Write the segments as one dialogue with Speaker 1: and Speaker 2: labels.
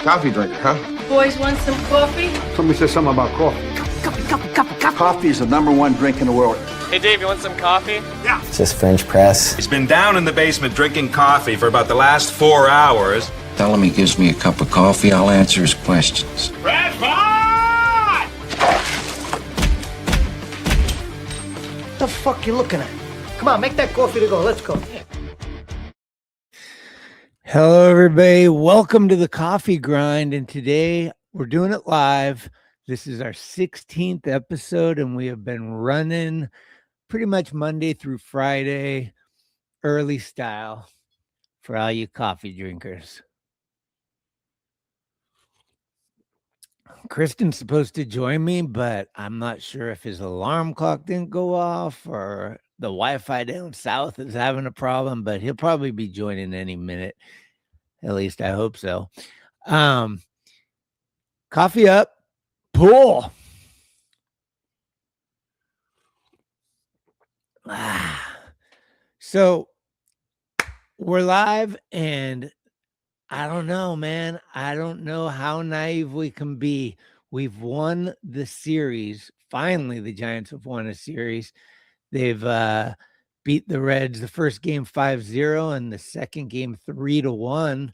Speaker 1: Coffee drinker, huh?
Speaker 2: Boys want some coffee?
Speaker 3: Somebody said something about coffee.
Speaker 4: Coffee is the #1 drink in the world.
Speaker 5: Hey, Dave, you want some coffee?
Speaker 4: Yeah.
Speaker 6: It's just French press.
Speaker 7: He's been down in the basement drinking coffee for about the last 4 hours.
Speaker 8: Tell him he gives me a cup of coffee, I'll answer his questions.
Speaker 4: Bradford!
Speaker 9: The fuck you looking at? Come on, make that coffee to go. Let's go.
Speaker 10: Hello, everybody. Welcome to the Coffee Grind. And today we're doing it live. This is our 16th episode, and we have been running pretty much Monday through Friday, early style for all you coffee drinkers. Kristen's supposed to join me, but I'm not sure if his alarm clock didn't go off or the Wi-Fi down south is having a problem, but he'll probably be joining any minute. At least I hope so. Coffee up, pool. So we're live, and I don't know, man. I don't know how naive we can be. We've won the series. Finally, the Giants have won a series. They've beat the Reds the first game 5-0 and the second game 3-1.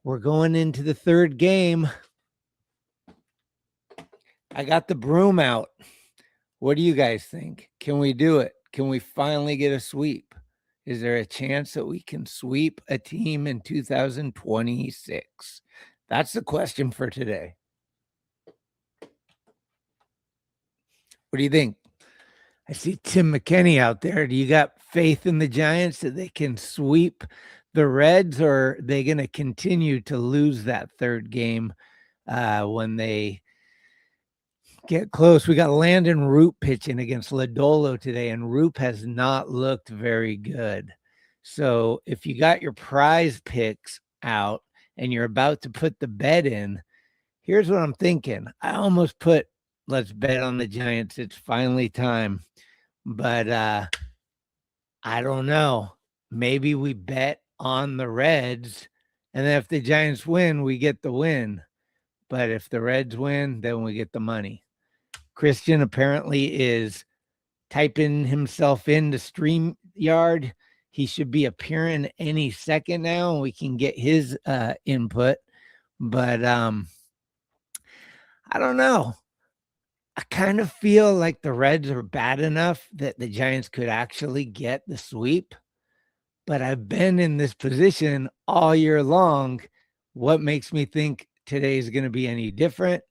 Speaker 10: We're going into the third game. I got the broom out. What do you guys think? Can we do it? Can we finally get a sweep? Is there a chance that we can sweep a team in 2026? That's the question for today. What do you think? I see Tim McKinney out there. Do you got faith in the Giants that they can sweep the Reds, or are they going to continue to lose that third game when they get close? We got Landon Root pitching against Lodolo today, and Root has not looked very good. So if you got your prize picks out and you're about to put the bet in, here's what I'm thinking. I almost put, let's bet on the Giants. It's finally time. But I don't know. Maybe we bet on the Reds, and then if the Giants win, we get the win. But if the Reds win, then we get the money. Christian apparently is typing himself into StreamYard. He should be appearing any second now, and we can get his input. But I don't know. I kind of feel like the Reds are bad enough that the Giants could actually get the sweep. But I've been in this position all year long. What makes me think today is going to be any different?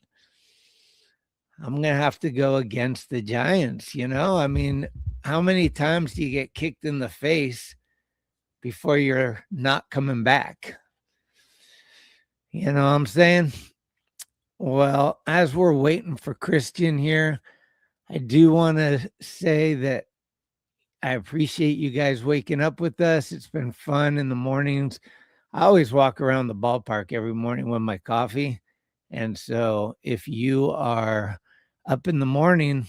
Speaker 10: I'm going to have to go against the Giants, you know? I mean, how many times do you get kicked in the face before you're not coming back? You know what I'm saying? Well, as we're waiting for Christian here, I do want to say that I appreciate you guys waking up with us. It's been fun in the mornings. I always walk around the ballpark every morning with my coffee. And so if you are up in the morning,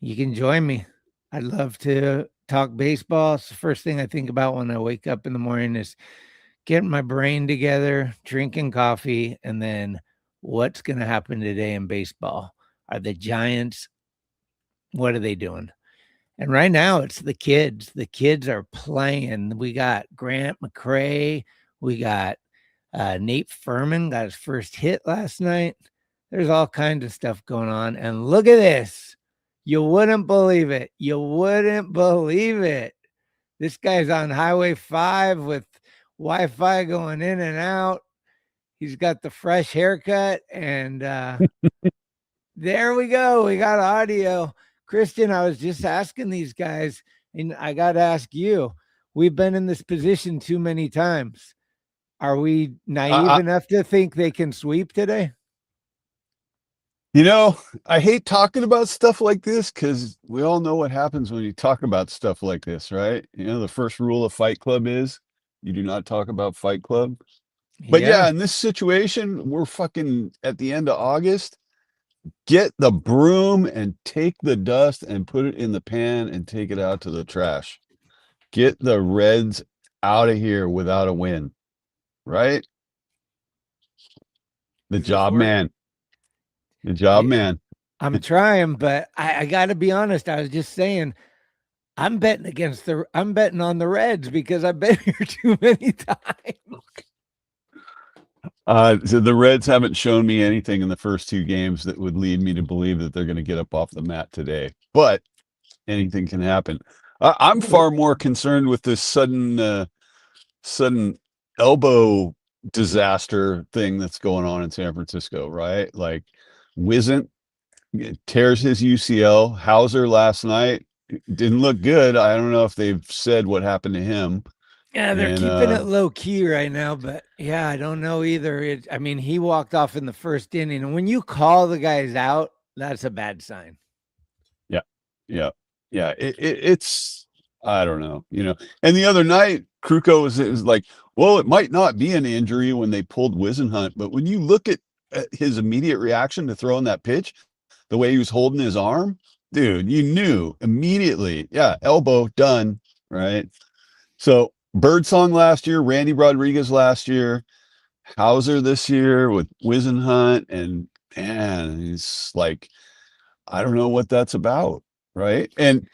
Speaker 10: you can join me. I'd love to talk baseball. It's the first thing I think about when I wake up in the morning is getting my brain together, drinking coffee, and then what's going to happen today in baseball? Are the Giants, what are they doing? And right now it's the kids. The kids are playing. We got Grant McCray. We got Nate Furman got his first hit last night. There's all kinds of stuff going on. And look at this. You wouldn't believe it. You wouldn't believe it. This guy's on Highway 5 with Wi-Fi going in and out. He's got the fresh haircut, and there we go. We got audio. Christian, I was just asking these guys, and I got to ask you, we've been in this position too many times. Are we naive enough to think they can sweep today?
Speaker 3: You know, I hate talking about stuff like this because we all know what happens when you talk about stuff like this, right? You know, the first rule of Fight Club is you do not talk about Fight Club. But yeah, in this situation, we're fucking at the end of August. Get the broom and take the dust and put it in the pan and take it out to the trash. Get the Reds out of here without a win, right? The
Speaker 10: Is it
Speaker 3: job
Speaker 10: 4?
Speaker 3: man. The job
Speaker 10: I,
Speaker 3: man.
Speaker 10: I'm trying, but I got to be honest. I was just saying, I'm betting on the Reds because I've been here too many times.
Speaker 3: So the Reds haven't shown me anything in the first two games that would lead me to believe that they're going to get up off the mat today. But anything can happen. I'm far more concerned with this sudden elbow disaster thing that's going on in San Francisco, right? Like Wizant tears his UCL. Hauser last night didn't look good. I don't know if they've said what happened to him.
Speaker 10: Yeah, they're
Speaker 3: And
Speaker 10: keeping it low key right now, but yeah, I don't know either. I mean, he walked off in the first inning, and when you call the guys out, that's a bad sign.
Speaker 3: yeah, yeah, yeah. It's I don't know, you know. And the other night, Kruko was like, well, it might not be an injury when they pulled Wisenhunt, but when you look at his immediate reaction to throwing that pitch, the way he was holding his arm, dude, you knew immediately. Yeah, elbow done, right? So Birdsong last year, Randy Rodriguez last year, Hauser this year with Wisenhunt, and man, he's like, I don't know what that's about, right? And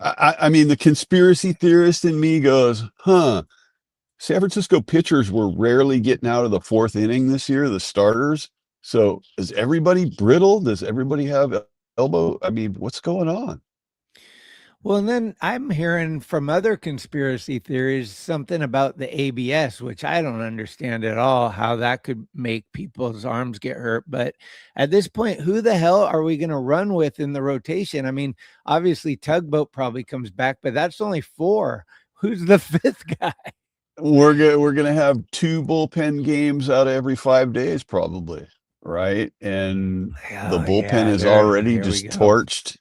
Speaker 3: I mean, the conspiracy theorist in me goes, huh? San Francisco pitchers were rarely getting out of the fourth inning this year, the starters. So is everybody brittle? Does everybody have elbow? I mean, what's going on?
Speaker 10: Well, and then I'm hearing from other conspiracy theories something about the ABS, which I don't understand at all how that could make people's arms get hurt. But at this point, who the hell are we going to run with in the rotation? I mean, obviously, Tugboat probably comes back, but that's only 4. Who's the 5th guy?
Speaker 3: We're gonna have 2 bullpen games out of every 5 days, probably, right? And the
Speaker 10: Oh,
Speaker 3: bullpen
Speaker 10: yeah,
Speaker 3: is
Speaker 10: there.
Speaker 3: already
Speaker 10: Here we
Speaker 3: just
Speaker 10: go.
Speaker 3: torched.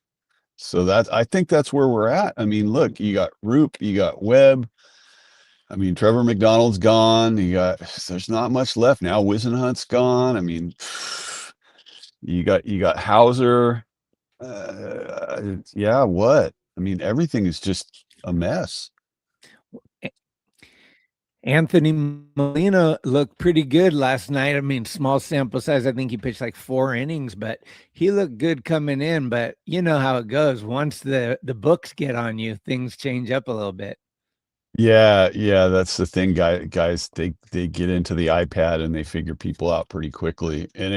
Speaker 3: So I think that's where we're at. I mean, look, you got Roop, you got Webb. I mean, Trevor McDonald's gone. There's not much left now. Wisenhunt's gone. I mean, you got Hauser. Yeah, what? I mean, everything is just a mess.
Speaker 10: Anthony Molina looked pretty good last night. I mean, small sample size. I think he pitched like 4 innings, but he looked good coming in. But you know how it goes. Once the books get on you, things change up a little bit.
Speaker 3: Yeah, yeah, that's the thing, guys. They get into the iPad and they figure people out pretty quickly, and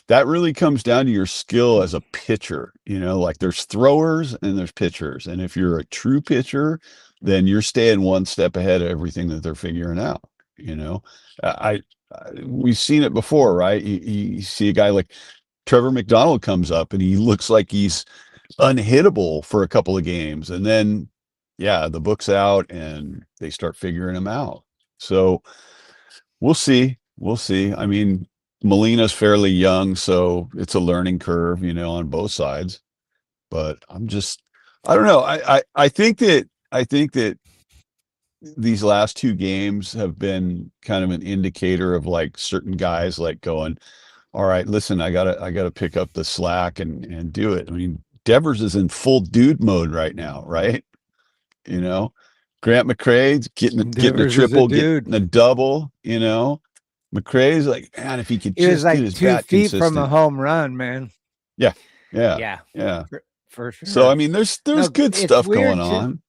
Speaker 3: that really comes down to your skill as a pitcher. You know, like there's throwers and there's pitchers, and if you're a true pitcher, then you're staying one step ahead of everything that they're figuring out. You know, we've seen it before, right? You see a guy like Trevor McDonald comes up and he looks like he's unhittable for a couple of games, and then yeah, the book's out and they start figuring him out. So we'll see. We'll see. I mean, Molina's fairly young, so it's a learning curve, you know, on both sides. But I don't know. I think that these last 2 games have been kind of an indicator of like certain guys like going, all right, listen, I gotta pick up the slack and do it. I mean, Devers is in full dude mode right now, right? You know, Grant McCrae's getting a
Speaker 10: Devers is a
Speaker 3: triple,
Speaker 10: dude.
Speaker 3: getting a double, you know. McCrae's like, man, if he could
Speaker 10: He was
Speaker 3: just get
Speaker 10: like
Speaker 3: his
Speaker 10: 2
Speaker 3: bat
Speaker 10: feet from a
Speaker 3: consistent.
Speaker 10: home run, man.
Speaker 3: Yeah, yeah,
Speaker 10: Yeah,
Speaker 3: yeah.
Speaker 10: for
Speaker 3: So I
Speaker 10: sure.
Speaker 3: mean, there's
Speaker 10: No,
Speaker 3: good
Speaker 10: it's
Speaker 3: stuff going
Speaker 10: weird too.
Speaker 3: on.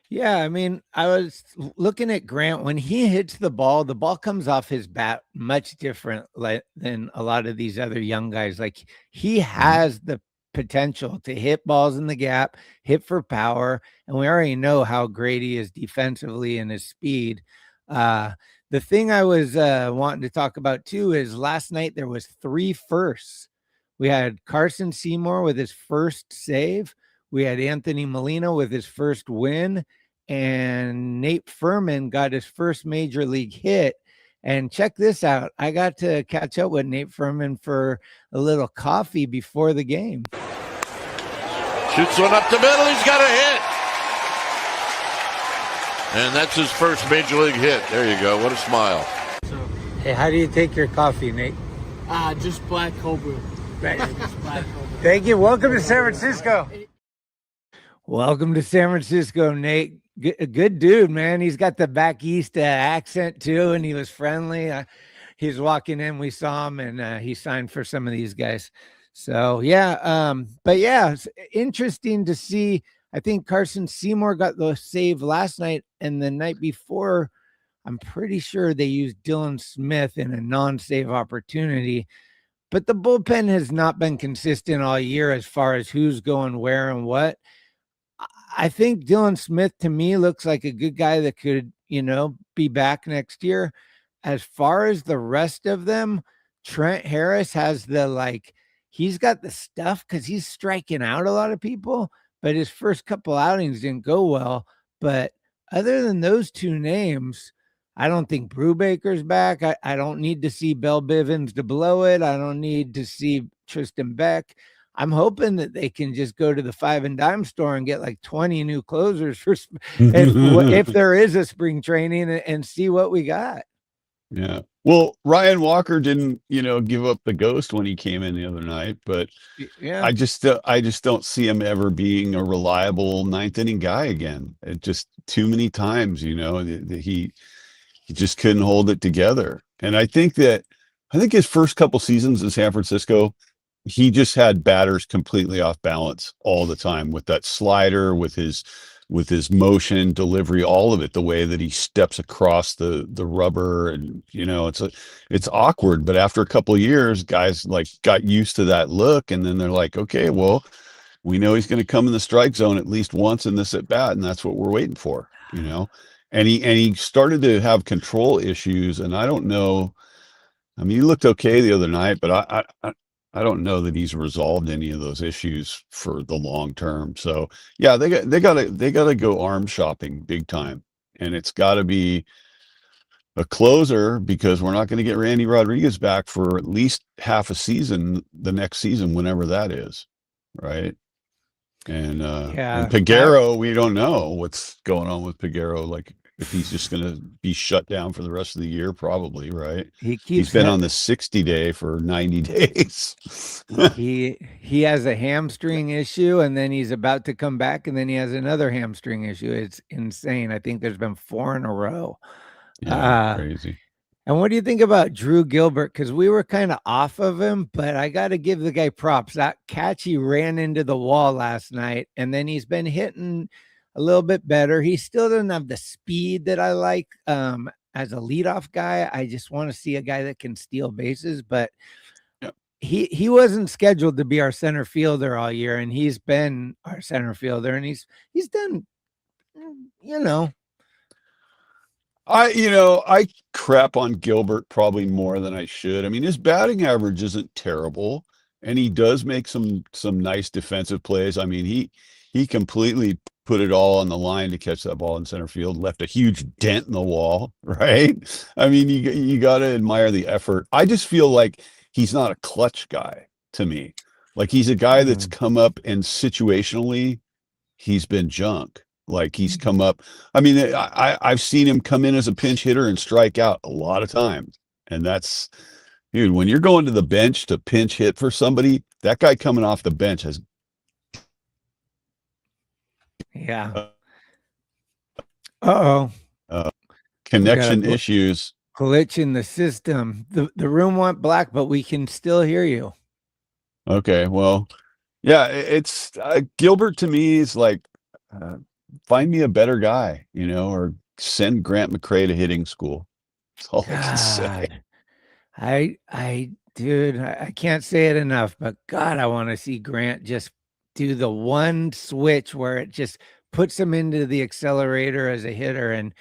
Speaker 10: Yeah, I mean, I was looking at Grant when he hits the ball comes off his bat much different than a lot of these other young guys. Like he
Speaker 3: Mhm.
Speaker 10: has the potential to hit balls in the gap, hit for power, and we already know how great he is defensively and his speed. The thing I was wanting to talk about too is last night there was 3 firsts. We had Carson Seymour with his first save. We had Anthony Molina with his first win, and Nate Furman got his first major league hit. And check this out. I got to catch up with Nate Furman for a little coffee before the game.
Speaker 1: Shoots one up the middle. He's got a hit. And that's his first major league hit. There you go. What a smile.
Speaker 10: Hey, how do you take your coffee, Nate?
Speaker 2: Just black cold brew.
Speaker 10: Right.
Speaker 2: Just black cold brew.
Speaker 10: Thank you. Welcome to San Francisco. Welcome to San Francisco, Nate. Good dude, man. He's got the back east accent too, and he was friendly. he's walking in. We saw him, and he signed for some of these guys. So yeah, but yeah, it's interesting to see. I think Carson Seymour got the save last night, and the night before, I'm pretty sure they used Dylan Smith in a non-save opportunity. But the bullpen has not been consistent all year as far as who's going where and what. I think Dylan Smith to me looks like a good guy that could, be back next year. As far as the rest of them, Trent Harris has he's got the stuff because he's striking out a lot of people, but his first couple outings didn't go well. But other than those two names, I don't think Brubaker's back. I don't need to see Bell Bivens to blow it. I don't need to see Tristan Beck. I'm hoping that they can just go to the 5 and dime store and get like 20 new closers for if there is a spring training and see what we got.
Speaker 3: Yeah. Well, Ryan Walker didn't, give up the ghost when he came in the other night, but
Speaker 10: yeah,
Speaker 3: I just don't see him ever being a reliable ninth inning guy again. It just too many times, he just couldn't hold it together. And I think his first couple seasons in San Francisco, he just had batters completely off balance all the time with that slider, with his motion, delivery, all of it, the way that he steps across the rubber. And, it's awkward. But after a couple of years, guys got used to that look. And then they're like, okay, well, we know he's going to come in the strike zone at least once in this at bat. And that's what we're waiting for, and he started to have control issues. And I don't know. I mean, he looked okay the other night, but I don't know that he's resolved any of those issues for the long term. So yeah, they got to go arm shopping big time, and it's got to be a closer because we're not going to get Randy Rodriguez back for at least half a season the next season, whenever that is, right? And and Peguero, we don't know what's going on with Peguero. Like if he's just going to be shut down for the rest of the year, probably, right? He's been on the 60-day for 90 days.
Speaker 10: he has a hamstring issue, and then he's about to come back, and then he has another hamstring issue. It's insane. I think there's been 4 in a row.
Speaker 3: Yeah, crazy.
Speaker 10: And what do you think about Drew Gilbert? Because we were kind of off of him, but I got to give the guy props. That catch, he ran into the wall last night, and then he's been hitting a little bit better. He still doesn't have the speed that I like as a leadoff guy. I just want to see a guy that can steal bases, but he wasn't scheduled to be our center fielder all year, and he's been our center fielder, and he's done,
Speaker 3: I crap on Gilbert probably more than I should. I mean, his batting average isn't terrible, and he does make some nice defensive plays. I mean, he completely put it all on the line to catch that ball in center field, left a huge dent in the wall, right? I mean, you got to admire the effort. I just feel like he's not a clutch guy to me. Like he's a guy that's come up and situationally he's been junk. Like he's come up. I mean, I've seen him come in as a pinch hitter and strike out a lot of times. And that's, dude, when you're going to the bench to pinch hit for somebody, that guy coming off the bench has connection issues.
Speaker 10: Glitch in the system. The room went black, but we can still hear you.
Speaker 3: Okay, well, yeah, it's Gilbert to me is like find me a better guy, or send Grant McCrae to hitting school. That's all I can say.
Speaker 10: Dude, I can't say it enough, but God, I want to see Grant just do the one switch where it just puts him into the accelerator as a hitter and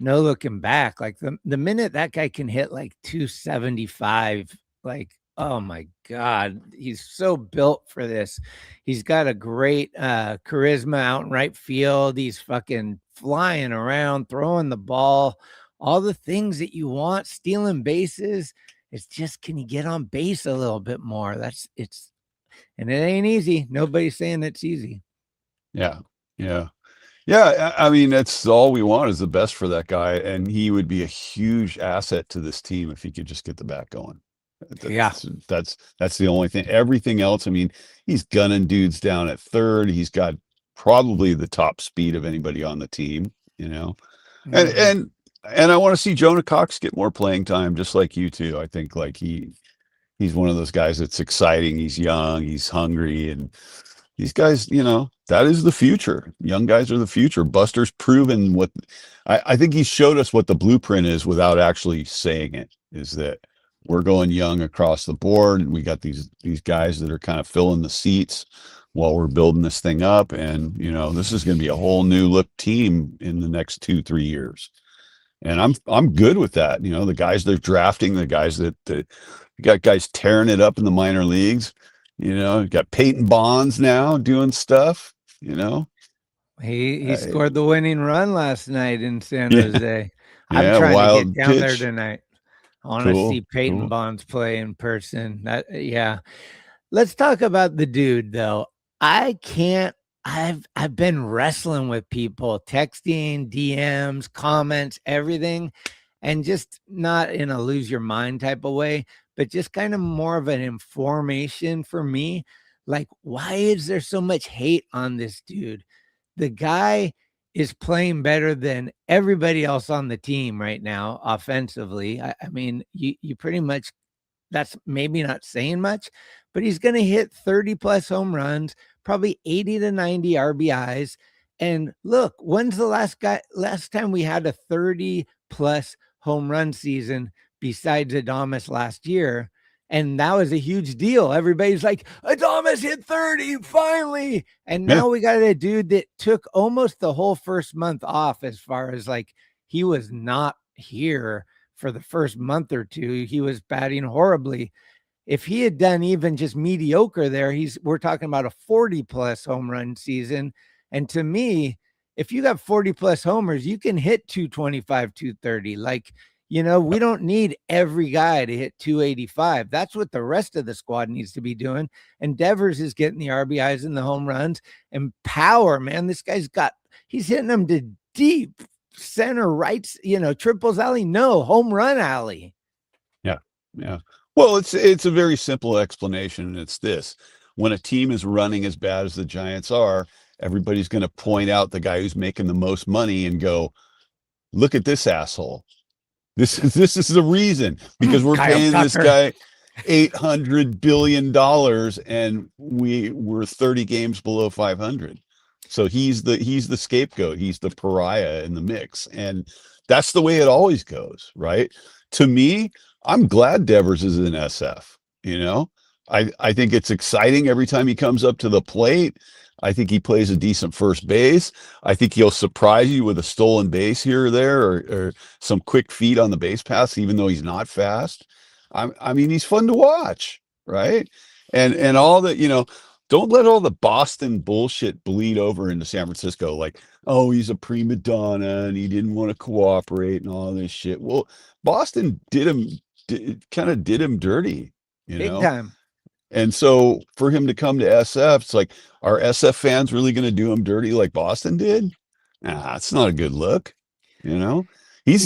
Speaker 10: no looking back. Like the minute that guy can hit like 275, like, oh my God, he's so built for this. He's got a great charisma out in right field. He's fucking flying around, throwing the ball, all the things that you want, stealing bases. It's just, can you get on base a little bit more? And it ain't easy. Nobody's saying it's easy.
Speaker 3: Yeah. I mean, that's all we want is the best for that guy. And he would be a huge asset to this team if he could just get the bat going. That's the only thing. Everything else, I mean, he's gunning dudes down at third. He's got probably the top speed of anybody on the team, And and I want to see Jonah Cox get more playing time, just like you too. I think like he's one of those guys that's exciting. He's young, he's hungry, and these guys, that is the future. Young guys are the future. Buster's proven what I think he showed us what the blueprint is without actually saying it, is that we're going young across the board, and we got these guys that are kind of filling the seats while we're building this thing up. And this is going to be a whole new look team in the next 2-3 years. And I'm good with that. The guys they're drafting, the guys that you got guys tearing it up in the minor leagues. You got Peyton Bonds now doing stuff.
Speaker 10: He scored the winning run last night in San
Speaker 3: Yeah,
Speaker 10: Jose. I'm
Speaker 3: yeah,
Speaker 10: trying to
Speaker 3: wild
Speaker 10: get down there
Speaker 3: pitch.
Speaker 10: tonight. I want to
Speaker 3: Cool,
Speaker 10: see Peyton
Speaker 3: cool.
Speaker 10: Bonds play in person. Yeah. Let's talk about the dude though. I've been wrestling with people, texting, DMs, comments, everything, and just not in a lose your mind type of way, but just kind of more of an information for me. Like, why is there so much hate on this dude? The guy is playing better than everybody else on the team right now offensively. I mean, you pretty much, that's maybe not saying much, but he's going to hit 30 plus home runs, probably 80 to 90 RBIs. And look, when's the last time we had a 30 plus home run season besides Adames last year? And that was a huge deal. Everybody's like, Adames hit 30 finally. And
Speaker 3: Yeah.
Speaker 10: now we got a dude that took almost the whole first month off, as far as like he was not here for the first month or two. He was batting horribly. If he had done even just mediocre there, we're talking about a 40 plus home run season. And to me, if you got 40 plus homers, you can hit 225, 230. Like, we don't need every guy to hit 285. That's what the rest of the squad needs to be doing. And Devers is getting the RBIs and the home runs and power, man. This guy's he's hitting them to deep center rights, triples alley, no home run alley.
Speaker 3: Yeah. Well, it's a very simple explanation, and it's this: when a team is running as bad as the Giants are, everybody's going to point out the guy who's making the most money and go, "Look at this asshole. This is the reason, because we're
Speaker 10: Kyle
Speaker 3: paying this
Speaker 10: Tucker.
Speaker 3: guy $800 billion and we're 30 games below 500. So he's the scapegoat. He's the pariah in the mix. And that's the way it always goes, right? To me, I'm glad Devers is in SF. I think it's exciting every time he comes up to the plate. I think he plays a decent first base. I think he'll surprise you with a stolen base here or there, or some quick feet on the base pass, even though he's not fast. I mean, he's fun to watch, right? And all that, don't let all the Boston bullshit bleed over into San Francisco. Like, oh, he's a prima donna and he didn't want to cooperate and all this shit. Well, Boston did him dirty,
Speaker 10: Big time.
Speaker 3: And so for him to come to SF, it's like, are SF fans really going to do him dirty like Boston did? Nah, it's not a good look. He's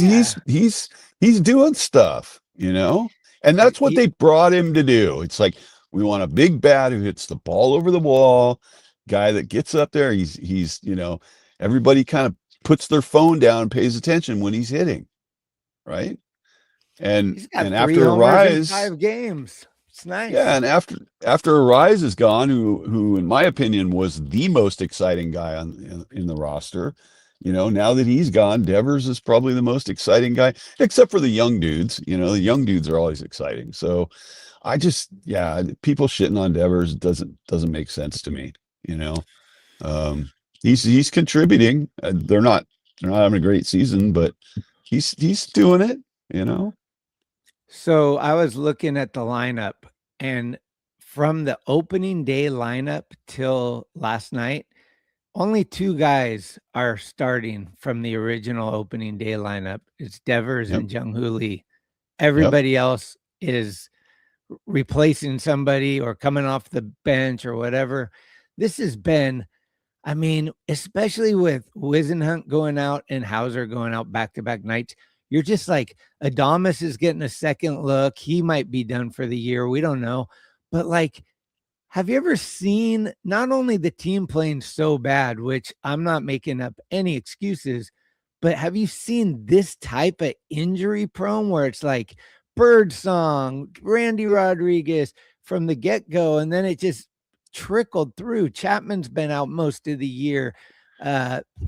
Speaker 3: doing stuff, and that's what they brought him to do. It's like, we want a big bat who hits the ball over the wall, guy that gets up there. He's everybody kind of puts their phone down and pays attention when he's hitting, right?
Speaker 10: He's got
Speaker 3: And
Speaker 10: 3
Speaker 3: after
Speaker 10: homers in
Speaker 3: Arise,
Speaker 10: 5 games. It's nice.
Speaker 3: yeah, and after Arise is gone, who in my opinion was the most exciting guy in the roster, now that he's gone, Devers is probably the most exciting guy, except for the young dudes. The young dudes are always exciting. So people shitting on Devers doesn't make sense to me. He's contributing. They're not having a great season, but he's doing it.
Speaker 10: So I was looking at the lineup, and from the opening day lineup till last night, only 2 guys are starting from the original opening day lineup. It's Devers and Jung-Hoo Lee. Everybody else is replacing somebody or coming off the bench or whatever. This has been, I mean, especially with Wisenhunt going out and Hauser going out back-to-back nights, you're just like, Adames is getting a second look. He might be done for the year. We don't know. But like, have you ever seen not only the team playing so bad, which I'm not making up any excuses, But have you seen this type of injury prone where it's like Birdsong, Randy Rodriguez from the get-go, and then it just trickled through. Chapman's been out most of the year.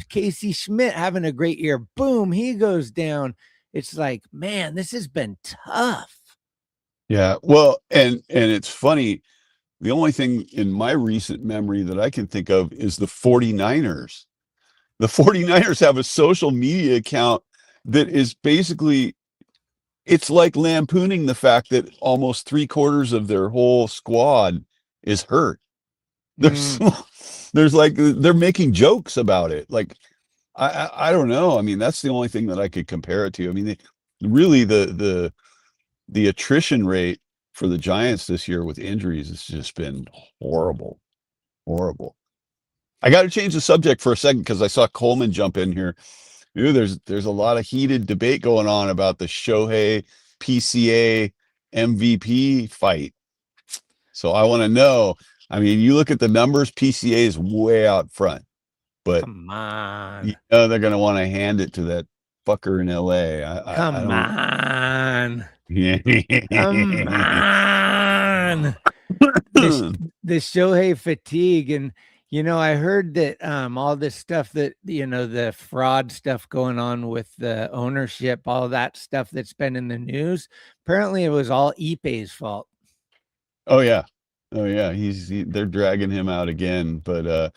Speaker 10: Casey Schmidt having a great year. Boom, he goes down. It's like, man, this has been tough.
Speaker 3: Yeah. Well, and it's funny. The only thing in my recent memory that I can think of is the 49ers. The 49ers have a social media account that is basically, it's like lampooning the fact that almost 3/4 of their whole squad is hurt. There's like, they're making jokes about it. Like, I don't know. I mean, that's the only thing that I could compare it to. I mean, really the attrition rate for the Giants this year with injuries has just been horrible. I got to change the subject for a second because I saw Coleman jump in here. There's a lot of heated debate going on about the Shohei PCA MVP fight. So I want to know. I mean, you look at the numbers, PCA is way out front, but
Speaker 10: come on,
Speaker 3: you know they're going to want to hand it to that fucker in LA.
Speaker 10: Come on. The Shohei fatigue. And I heard that all this stuff that the fraud stuff going on with the ownership, all that stuff that's been in the news, apparently it was all Ipe's fault.
Speaker 3: Oh yeah, they're dragging him out again. But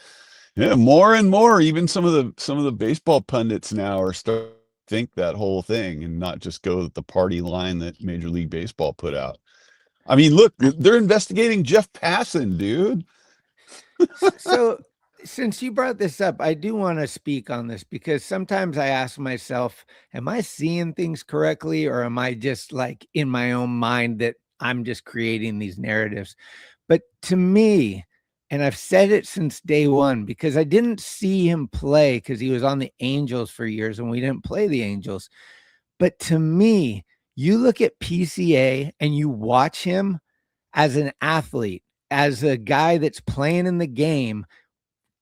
Speaker 3: yeah, more and more, even some of the baseball pundits now are starting to think that whole thing and not just go with the party line that Major League Baseball put out. I mean, look, they're investigating Jeff Passan, dude.
Speaker 10: So since you brought this up, I do want to speak on this because sometimes I ask myself, am I seeing things correctly, or am I just like in my own mind that I'm just creating these narratives? But to me, and I've said it since day one, because I didn't see him play because he was on the Angels for years and we didn't play the Angels. But to me, you look at PCA and you watch him as an athlete, as a guy that's playing in the game.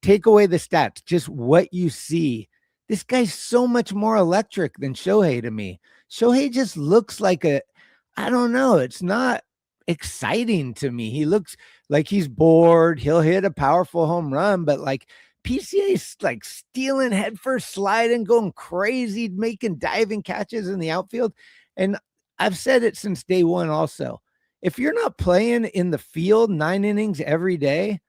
Speaker 10: Take away the stats, just what you see. This guy's so much more electric than Shohei to me. Shohei just looks like I don't know. It's not exciting to me. He looks like he's bored. He'll hit a powerful home run, but like PCA's like stealing headfirst, sliding, going crazy, making diving catches in the outfield. And I've said it since day one also. If you're not playing in the field 9 innings every day,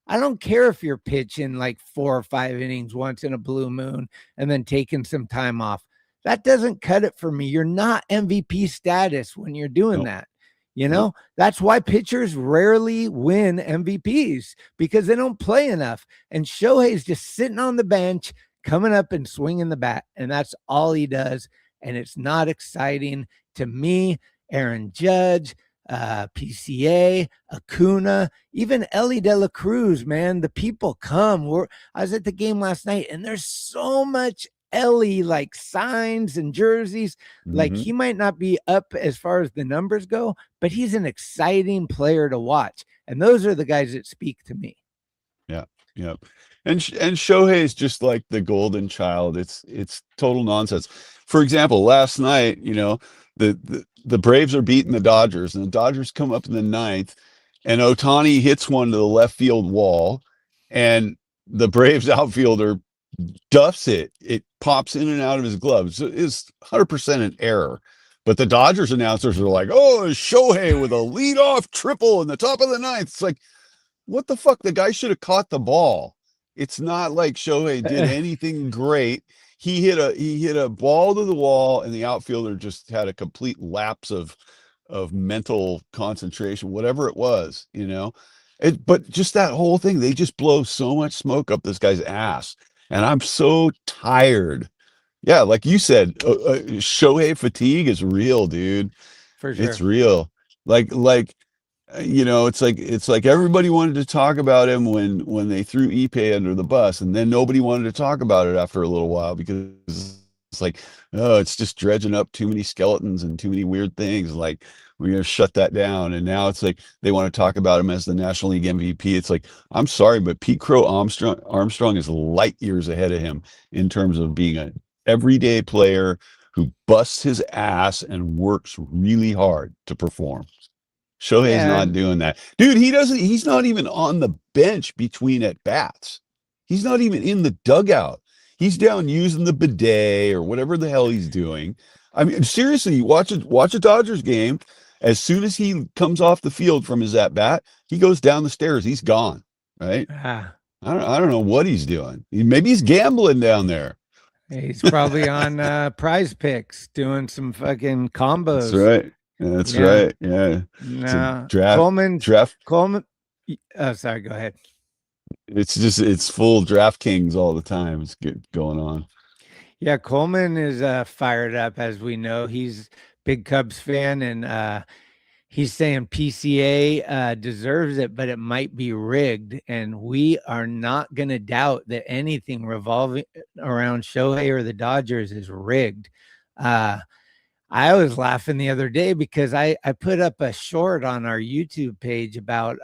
Speaker 10: I don't care if you're pitching like 4 or 5 innings once in a blue moon and then taking some time off. That doesn't cut it for me. You're not MVP status when you're doing that. That's why pitchers rarely win MVPs, because they don't play enough. And Shohei's just sitting on the bench, coming up and swinging the bat. And that's all he does. And it's not exciting to me. Aaron Judge, PCA, Acuna, even Ellie De La Cruz, man, the people come. I was at the game last night and there's so much Ellie like signs and jerseys. Like he might not be up as far as the numbers go, but he's an exciting player to watch. And those are the guys that speak to me.
Speaker 3: Yeah. And Shohei is just like the golden child. It's total nonsense. For example, last night, the Braves are beating the Dodgers, and the Dodgers come up in the 9th, and Ohtani hits one to the left field wall, and the Braves outfielder duffs it. It pops in and out of his gloves. It's 100% an error. But the Dodgers announcers are like, oh, it's Shohei with a leadoff triple in the top of the 9th. It's like, what the fuck? The guy should have caught the ball. It's not like Shohei did anything great. He hit a ball to the wall, and the outfielder just had a complete lapse of mental concentration, whatever it was, But just that whole thing, they just blow so much smoke up this guy's ass, and I'm so tired. Yeah, like you said, Shohei fatigue is real, dude.
Speaker 10: For sure,
Speaker 3: it's real. It's like everybody wanted to talk about him when they threw Ipe under the bus, and then nobody wanted to talk about it after a little while because it's like, oh, it's just dredging up too many skeletons and too many weird things. Like, we're going to shut that down. And now it's like they want to talk about him as the National League MVP. It's like, I'm sorry, but Pete Crow Armstrong is light years ahead of him in terms of being everyday player who busts his ass and works really hard to perform. Shohei's
Speaker 10: Yeah,
Speaker 3: not doing that. Dude, he's not even on the bench between at bats. He's not even in the dugout. He's down using the bidet or whatever the hell he's doing. I mean, seriously, watch a Dodgers game. As soon as he comes off the field from his at bat, he goes down the stairs. He's gone. Right?
Speaker 10: ah,
Speaker 3: I don't know what he's doing. Maybe he's gambling down there.
Speaker 10: he's probably on Prize Picks doing some fucking combos.
Speaker 3: That's right. That's
Speaker 10: Yeah.
Speaker 3: right. Yeah. It's a
Speaker 10: No,
Speaker 3: draft.
Speaker 10: Coleman. Oh, sorry. Go ahead.
Speaker 3: It's full DraftKings all the time. It's going on.
Speaker 10: Yeah, Coleman is fired up, as we know. He's big Cubs fan, and he's saying PCA deserves it, but it might be rigged. And we are not going to doubt that anything revolving around Shohei or the Dodgers is rigged. I was laughing the other day because I put up a short on our YouTube page about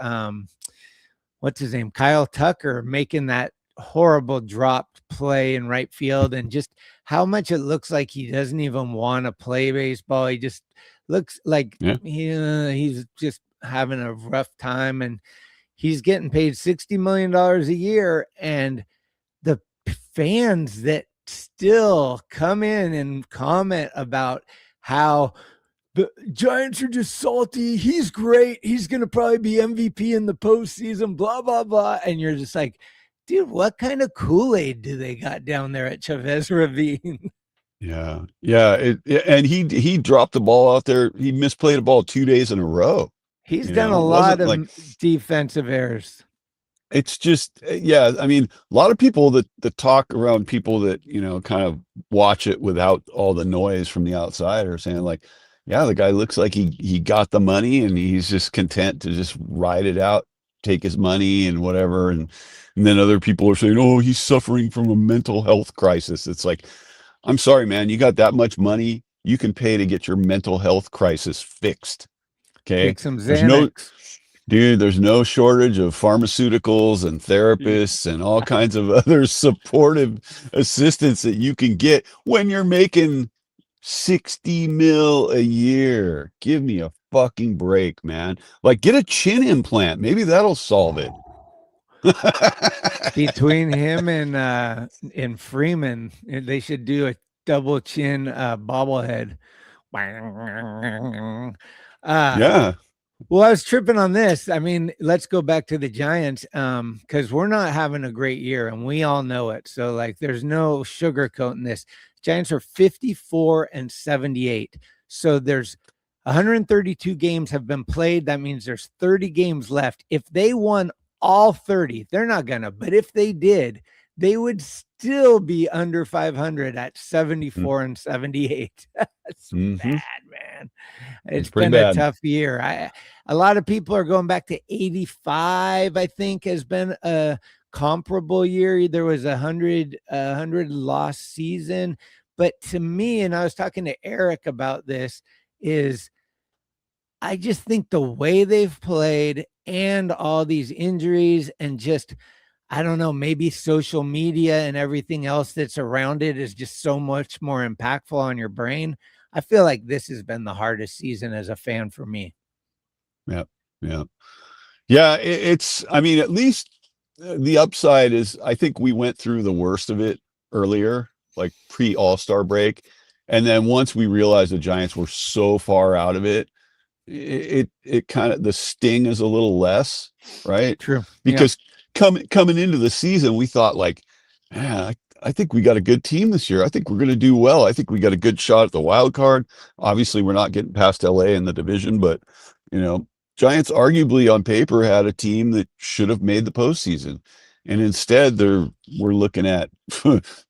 Speaker 10: what's his name, Kyle Tucker, making that horrible dropped play in right field, and just how much it looks like he doesn't even want to play baseball. He just looks like he's just having a rough time, and he's getting paid $60 million a year. And the fans that still come in and comment about how the Giants are just salty. He's great. He's going to probably be MVP in the postseason, blah, blah, blah. And you're just like, dude, what kind of Kool-Aid do they got down there at Chavez Ravine?
Speaker 3: Yeah. Yeah. And he dropped the ball out there. He misplayed a ball 2 days in a row.
Speaker 10: He's done a lot of defensive errors.
Speaker 3: It's just, yeah. I mean, a lot of people that talk around people that, kind of watch it without all the noise from the outside are saying like, yeah, the guy looks like he got the money and he's just content to just ride it out, take his money and whatever. And then other people are saying, oh, he's suffering from a mental health crisis. It's like, I'm sorry, man, you got that much money, you can pay to get your mental health crisis fixed. Okay.
Speaker 10: Take some Xanax.
Speaker 3: There's no shortage of pharmaceuticals and therapists and all kinds of other supportive assistance that you can get when you're making $60 million a year. Give me a fucking break, man. Like, get a chin implant. Maybe that'll solve it.
Speaker 10: Between him and Freeman, they should do a double chin bobblehead.
Speaker 3: Yeah.
Speaker 10: Well, I was tripping on this. I mean, let's go back to the Giants because we're not having a great year and we all know it. So, like, there's no sugarcoating this. Giants are 54-78. So there's 132 games have been played. That means there's 30 games left. If they won all 30, they're not gonna, but if they did, they would still be under 500 at 74-78. That's bad, man. It's been a tough year. A lot of people are going back to 85, I think, has been a comparable year. There was 100 loss season. But to me, and I was talking to Eric about this, is I just think the way they've played and all these injuries and just, I don't know, maybe social media and everything else that's around it is just so much more impactful on your brain. I feel like this has been the hardest season as a fan for me.
Speaker 3: Yeah. Yeah. Yeah. It's, I mean, at least the upside is I think we went through the worst of it earlier, like pre-All-Star break. And then once we realized the Giants were so far out of it, it kind of, the sting is a little less, right?
Speaker 10: True.
Speaker 3: Because coming into the season, we thought like, man, I think we got a good team this year. I think we're going to do well. I think we got a good shot at the wild card. Obviously, we're not getting past LA in the division, but Giants arguably on paper had a team that should have made the postseason. And instead we're looking at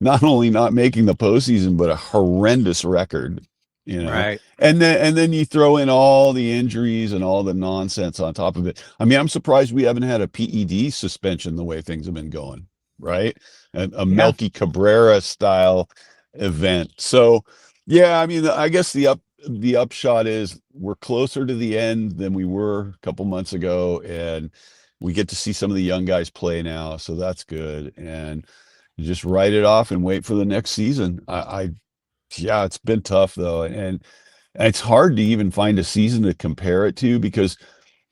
Speaker 3: not only not making the postseason, but a horrendous record,
Speaker 10: Right.
Speaker 3: And then you throw in all the injuries and all the nonsense on top of it. I mean, I'm surprised we haven't had a PED suspension the way things have been going, right? A Melky Cabrera style event. So yeah, I mean, I guess the upshot is we're closer to the end than we were a couple months ago, and we get to see some of the young guys play now, so that's good. And You just write it off and wait for the next season. Yeah, it's been tough though, and it's hard to even find a season to compare it to because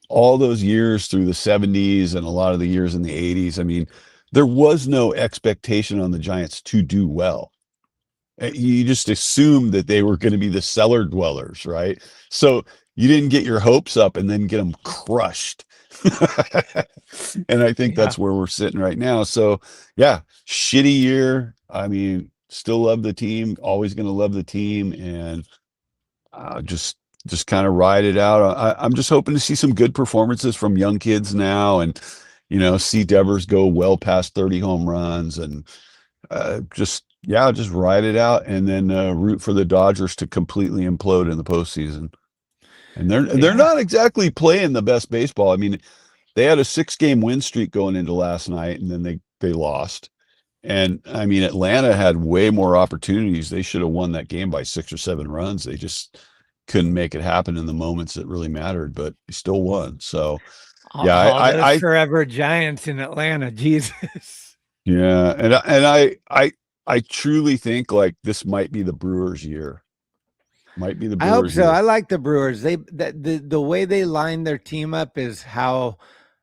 Speaker 3: all those years through the 70s and a lot of the years in the 80s, I mean, there was no expectation on the Giants to do well. You just assumed that they were going to be the cellar dwellers, right? So you didn't get your hopes up and then get them crushed. And I think that's where we're sitting right now. So yeah, shitty year. I mean, still love the team, always going to love the team, and just kind of ride it out. I'm just hoping to see some good performances from young kids now, and see Devers go well past 30 home runs, and just ride it out, and then root for the Dodgers to completely implode in the postseason. And they're not exactly playing the best baseball. I mean, they had a 6-game win streak going into last night, and then they lost. And I mean, Atlanta had way more opportunities. They should have won that game by 6 or 7 runs. They just couldn't make it happen in the moments that really mattered, but they still won. So yeah,
Speaker 10: I forever Giants in Atlanta. Jesus.
Speaker 3: Yeah, and I truly think like this might be the Brewers' year. Might be the Brewers'
Speaker 10: I hope so.
Speaker 3: year.
Speaker 10: I like the Brewers. The way they line their team up is how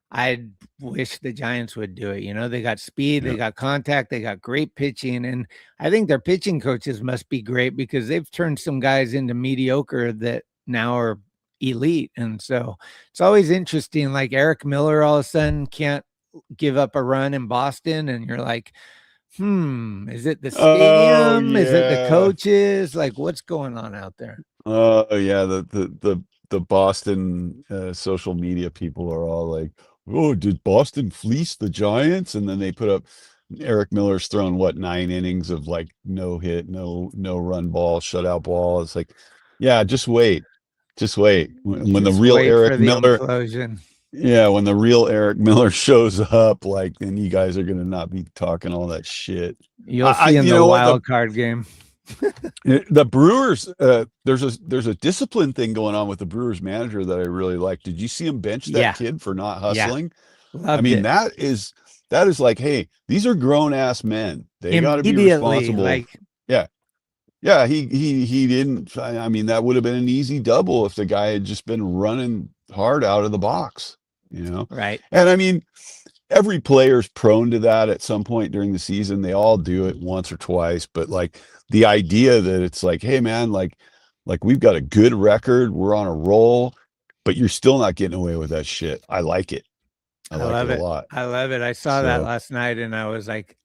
Speaker 10: I wish the Giants would do it. They got speed, they got contact, they got great pitching, and I think their pitching coaches must be great because they've turned some guys into mediocre that now are elite. And so it's always interesting. Like Eric Miller all of a sudden can't give up a run in Boston, and you're like, is it the stadium? Is it the coaches? Like, what's going on out there?
Speaker 3: Oh yeah, the Boston social media people are all like, oh, did Boston fleece the Giants? And then they put up Eric Miller's thrown 9 innings of like no hit, no run ball, shutout ball. It's like, yeah, just wait. When the real Eric Miller
Speaker 10: implosion.
Speaker 3: Yeah, when the real Eric Miller shows up, like, then you guys are going to not be talking all that shit.
Speaker 10: You'll see in the wild card game.
Speaker 3: The Brewers, there's a discipline thing going on with the Brewers manager that I really like. Did you see him bench that kid for not hustling?
Speaker 10: I mean,
Speaker 3: that is like, hey, these are grown ass men. They got to be responsible. Yeah, he didn't. I mean, that would have been an easy double if the guy had just been running hard out of the box,
Speaker 10: Right.
Speaker 3: And I mean, every player's prone to that at some point during the season. They all do it once or twice, but like the idea that it's like, hey man, like we've got a good record, we're on a roll, but you're still not getting away with that shit. I like it. I like it a lot.
Speaker 10: I love it. I saw that last night and I was like,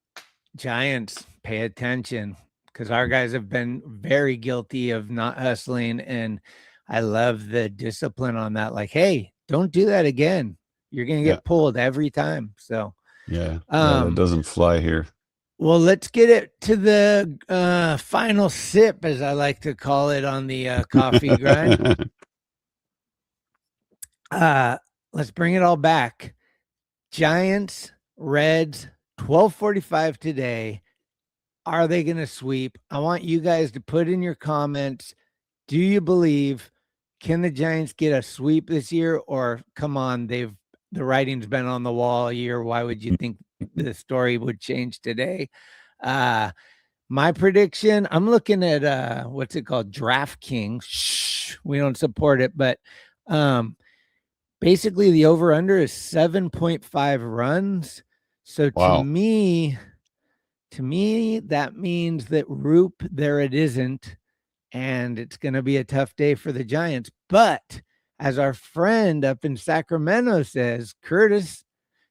Speaker 10: Giants, pay attention, because our guys have been very guilty of not hustling, and I love the discipline on that. Like, hey, don't do that again. You're going to get pulled every time. So,
Speaker 3: that doesn't fly here.
Speaker 10: Well, let's get it to the final sip, as I like to call it, on the coffee grind. Let's bring it all back. Giants, Reds, 12:45 today. Are they going to sweep? I want you guys to put in your comments, do you believe, can the Giants get a sweep this year? Or come on, the writing's been on the wall a year. Why would you think the story would change today? My prediction, I'm looking at what's it called? DraftKings. Shh, we don't support it, but basically the over-under is 7.5 runs. So to me, that means that Roop, there it isn't, and it's going to be a tough day for the Giants. But as our friend up in Sacramento says, Curtis,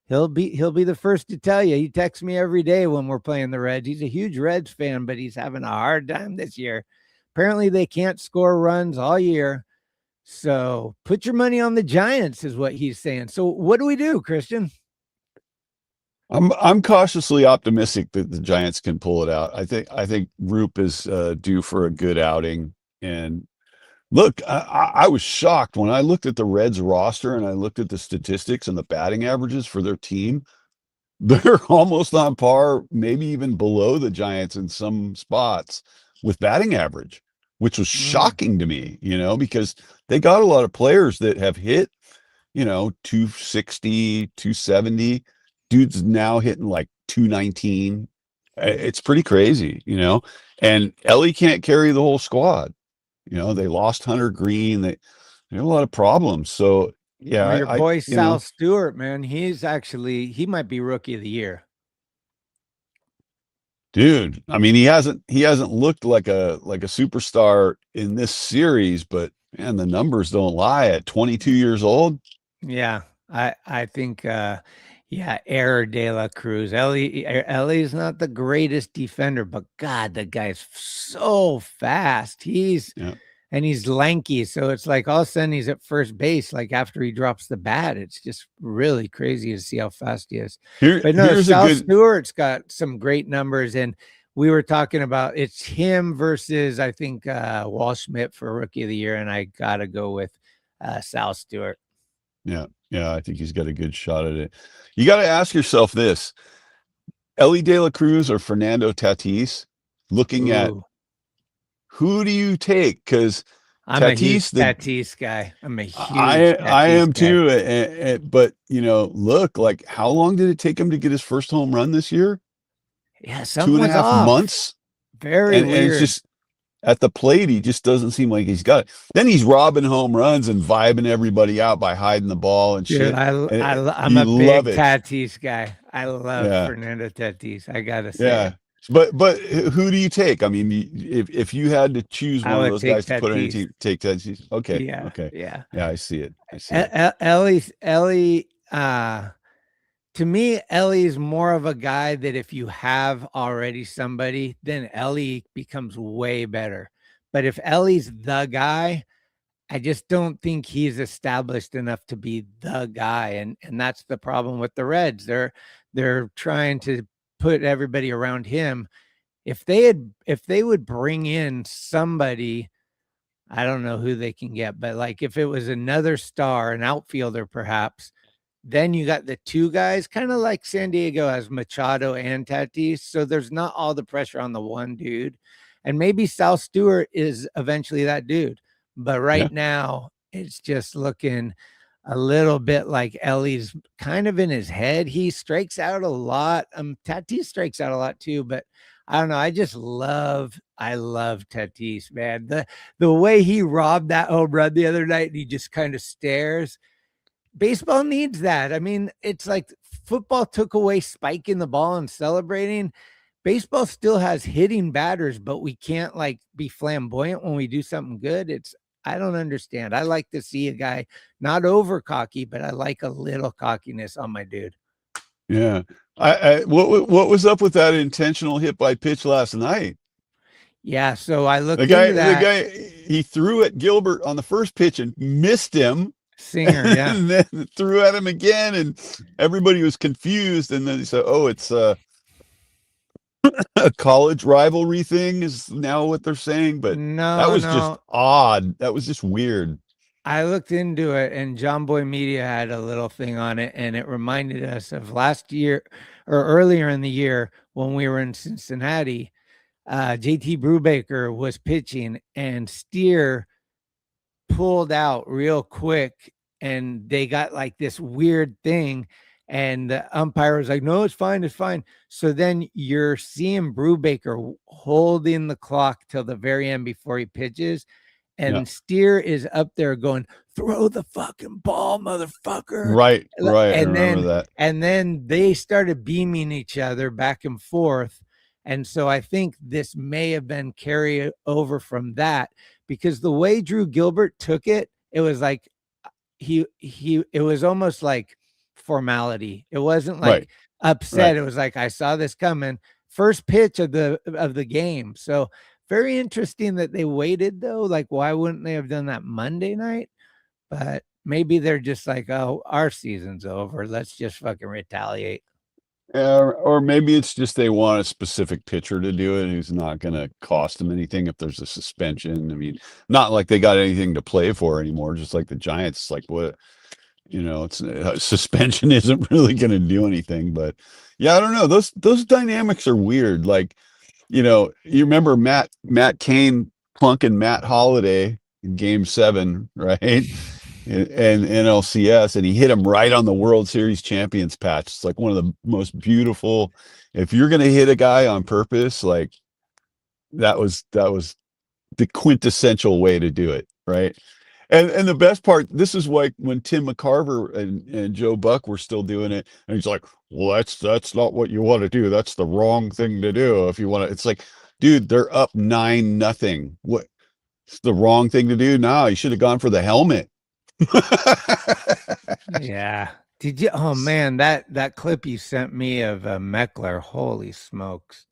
Speaker 10: he'll be the first to tell you. He texts me every day when we're playing the Reds. He's a huge Reds fan, but he's having a hard time this year. Apparently they can't score runs all year. So put your money on the Giants is what he's saying. So what do we do, Christian?
Speaker 3: I'm cautiously optimistic that the Giants can pull it out. I think Roop is due for a good outing. And look, I was shocked when I looked at the Reds roster and I looked at the statistics and the batting averages for their team. They're almost on par, maybe even below the Giants in some spots with batting average, which was shocking to me, because they got a lot of players that have hit, 260, 270. Dude's now hitting like 219, It's pretty crazy, and Ellie can't carry the whole squad. They lost Hunter Green. They have a lot of problems. So yeah,
Speaker 10: Well, your boy Sal Stewart, man, he might be rookie of the year.
Speaker 3: dude, I mean, he hasn't looked like a superstar in this series, but man, the numbers don't lie. At 22 years old.
Speaker 10: Yeah, I think Error De La Cruz. Ellie's not the greatest defender, but God, the guy's so fast. And he's lanky, so it's like all of a sudden he's at first base. Like after he drops the bat, it's just really crazy to see how fast he is. But no, Sal Stewart's got some great numbers, and we were talking about it's him versus I think Wall Schmidt for Rookie of the Year, and I gotta go with Sal Stewart.
Speaker 3: Yeah, I think he's got a good shot at it. You got to ask yourself this: Ellie De La Cruz or Fernando Tatis? Looking at who do you take? Because
Speaker 10: I'm a huge Tatis guy. I'm a huge
Speaker 3: I am
Speaker 10: guy.
Speaker 3: too. But look, like how long did it take him to get his first home run this year?
Speaker 10: Yeah, 2.5
Speaker 3: months.
Speaker 10: Very weird.
Speaker 3: And it's just at the plate, he just doesn't seem like he's got it. Then he's robbing home runs and vibing everybody out by hiding the ball and shit.
Speaker 10: I'm a big Tatis guy. I love Fernando Tatis. I gotta say.
Speaker 3: Yeah. But who do you take? I mean, if you had to choose one of those guys to put on your team, take Tatis. Okay.
Speaker 10: Yeah.
Speaker 3: Okay.
Speaker 10: Yeah.
Speaker 3: Yeah, I see it.
Speaker 10: Ellie. To me, Ellie's more of a guy that if you have already somebody, then Ellie becomes way better. But if Ellie's the guy, I just don't think he's established enough to be the guy. And that's the problem with the Reds. They're trying to put everybody around him. If they would bring in somebody, I don't know who they can get, but like if it was another star, an outfielder perhaps, then you got the two guys, kind of like San Diego has Machado and Tatis. So there's not all the pressure on the one dude. And maybe Sal Stewart is eventually that dude. But right now, it's just looking a little bit like Ellie's kind of in his head. He strikes out a lot. Tatis strikes out a lot too, but I don't know. I love Tatis, man. The way he robbed that home run the other night and he just kind of stares. Baseball needs that. I mean, it's like football took away spiking the ball and celebrating. Baseball still has hitting batters, but we can't like be flamboyant when we do something good. I don't understand. I like to see a guy not over cocky, but I like a little cockiness on my dude.
Speaker 3: Yeah. What was up with that intentional hit by pitch last night?
Speaker 10: Yeah, so I looked into that.
Speaker 3: The guy, he threw at Gilbert on the first pitch and missed him.
Speaker 10: Singer, yeah.
Speaker 3: And then threw at him again, and everybody was confused. And then he said, "Oh, it's a college rivalry thing," is now what they're saying. But that was just odd. That was just weird.
Speaker 10: I looked into it, and John Boy Media had a little thing on it, and it reminded us of last year or earlier in the year when we were in Cincinnati. JT Brubaker was pitching, and Steer pulled out real quick, and they got like this weird thing, and the umpire was like, "No, it's fine, it's fine." So then you're seeing Brubaker holding the clock till the very end before he pitches, and Steer is up there going, "Throw the fucking ball, motherfucker!"
Speaker 3: Right.
Speaker 10: And then they started beaming each other back and forth. And so I think this may have been carried over from that, because the way Drew Gilbert took it, it was like it was almost like formality. It wasn't like upset. It was like, I saw this coming. First pitch of the game. So very interesting that they waited though. Like, why wouldn't they have done that Monday night? But maybe they're just like, oh, our season's over. Let's just fucking retaliate.
Speaker 3: Or maybe it's just they want a specific pitcher to do it who's not going to cost them anything if there's a suspension. I mean, not like they got anything to play for anymore. Just like the Giants, like what, it's suspension isn't really going to do anything. But yeah, I don't know. Those dynamics are weird. Like, you remember Matt Cain plunking Matt Holliday in Game 7, right? And NLCS, and he hit him right on the World Series champions patch. It's like one of the most beautiful If you're gonna hit a guy on purpose, like that was the quintessential way to do it, right? And the best part, this is like when Tim McCarver and Joe Buck were still doing it, and he's like, "Well, that's not what you want to do. That's the wrong thing to do. If you want to," it's like, dude, they're up 9-0. What? It's the wrong thing to do. No, you should have gone for the helmet.
Speaker 10: Yeah. Did you? Oh man, that clip you sent me of Meckler. Holy smokes!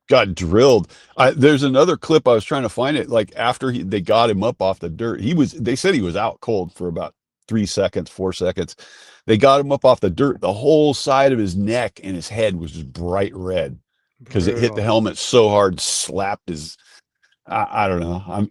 Speaker 3: Got drilled. There's another clip. I was trying to find it. Like after they got him up off the dirt, they said he was out cold for about 3 seconds, 4 seconds. They got him up off the dirt. The whole side of his neck and his head was just bright red because it hit the
Speaker 10: Brutal.
Speaker 3: helmet so hard, slapped his. I don't know.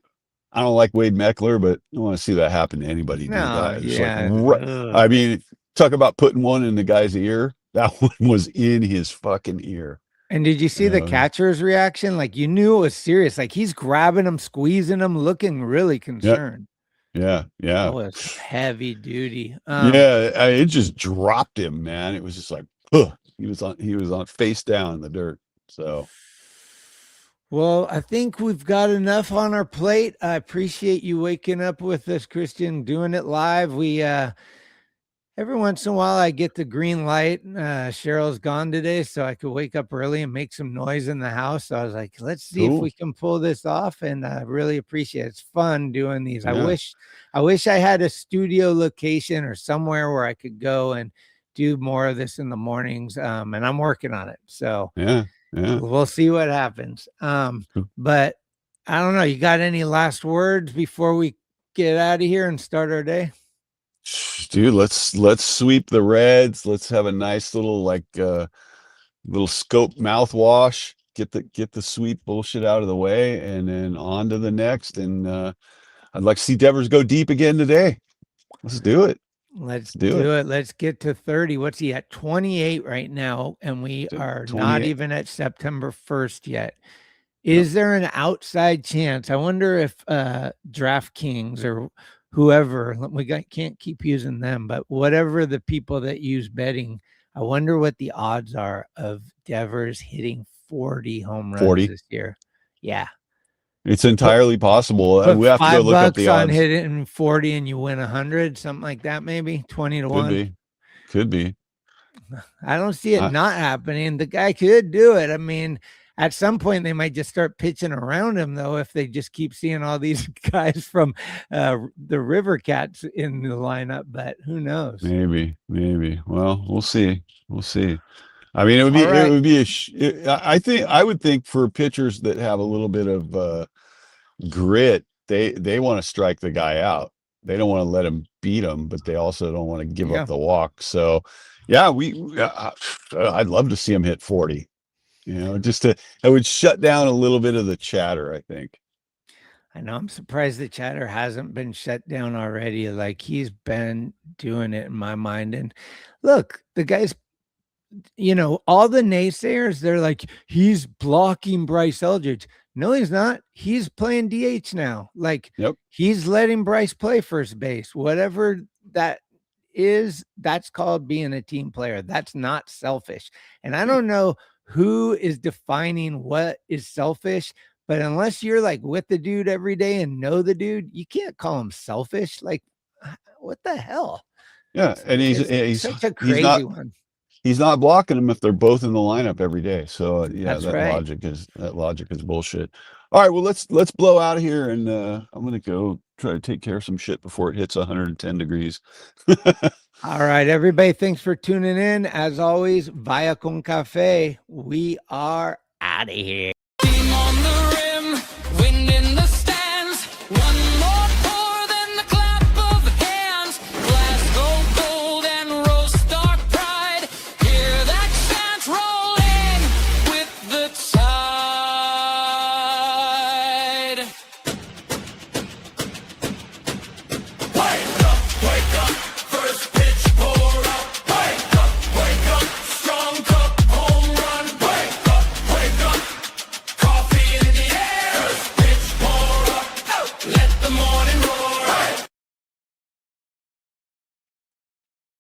Speaker 3: I don't like Wade Meckler, but I don't want to see that happen to anybody. Dude.
Speaker 10: No,
Speaker 3: Just like,
Speaker 10: yeah.
Speaker 3: I mean, talk about putting one in the guy's ear. That one was in his fucking ear.
Speaker 10: And did you see the catcher's reaction? Like you knew it was serious. Like he's grabbing him, squeezing him, looking really concerned.
Speaker 3: Yeah.
Speaker 10: That was heavy duty.
Speaker 3: It just dropped him, man. It was just like, he was on face down in the dirt. So,
Speaker 10: well, I think we've got enough on our plate. I appreciate you waking up with us, Christian, doing it live. We every once in a while I get the green light. Cheryl's gone today, so I could wake up early and make some noise in the house. So I was like, let's see if we can pull this off. And I really appreciate it. It's fun doing these.
Speaker 3: Yeah.
Speaker 10: I wish I had a studio location or somewhere where I could go and do more of this in the mornings. And I'm working on it. So
Speaker 3: yeah.
Speaker 10: We'll see what happens. But I don't know. You got any last words before we get out of here and start our day?
Speaker 3: Dude, let's sweep the Reds. Let's have a nice little little scope mouthwash. Get the sweet bullshit out of the way, and then on to the next. And I'd like to see Devers go deep again today. Let's do it.
Speaker 10: Let's do it. Let's get to 30. What's he at? 28 right now, and we are
Speaker 3: 28.
Speaker 10: not even at September 1st yet. Is there an outside chance? I wonder if DraftKings or whoever, can't keep using them, but whatever the people that use betting, I wonder what the odds are of Devers hitting 40 home runs this year. Yeah.
Speaker 3: It's entirely possible. We have to go look up the odds.
Speaker 10: On hitting 40 and you win 100, something like that, maybe 20-1.
Speaker 3: Could be.
Speaker 10: I don't see it not happening. The guy could do it. I mean, at some point they might just start pitching around him, though, if they just keep seeing all these guys from the River Cats in the lineup. But who knows? Maybe.
Speaker 3: Well, we'll see. I mean, I would think for pitchers that have a little bit of grit, they want to strike the guy out. They don't want to let him beat them, but they also don't want to give up the walk. So, yeah, I'd love to see him hit 40. It would shut down a little bit of the chatter, I think.
Speaker 10: I know. I'm surprised the chatter hasn't been shut down already. Like he's been doing it in my mind. And look, the guy's, all the naysayers, they're like, he's blocking Bryce Eldridge. No, he's not. He's playing DH now. Like he's letting Bryce play first base. Whatever that is, that's called being a team player. That's not selfish. And I don't know who is defining what is selfish, but unless you're like with the dude every day and know the dude, you can't call him selfish. Like, what the hell?
Speaker 3: Yeah, and he's
Speaker 10: such a crazy one.
Speaker 3: He's not blocking them if they're both in the lineup every day. So
Speaker 10: That's
Speaker 3: that
Speaker 10: right.
Speaker 3: logic is bullshit. All right, well let's blow out of here, and I'm gonna go try to take care of some shit before it hits 110 degrees.
Speaker 10: All right, everybody. Thanks for tuning in. As always, Vaya con Café. We are out of here.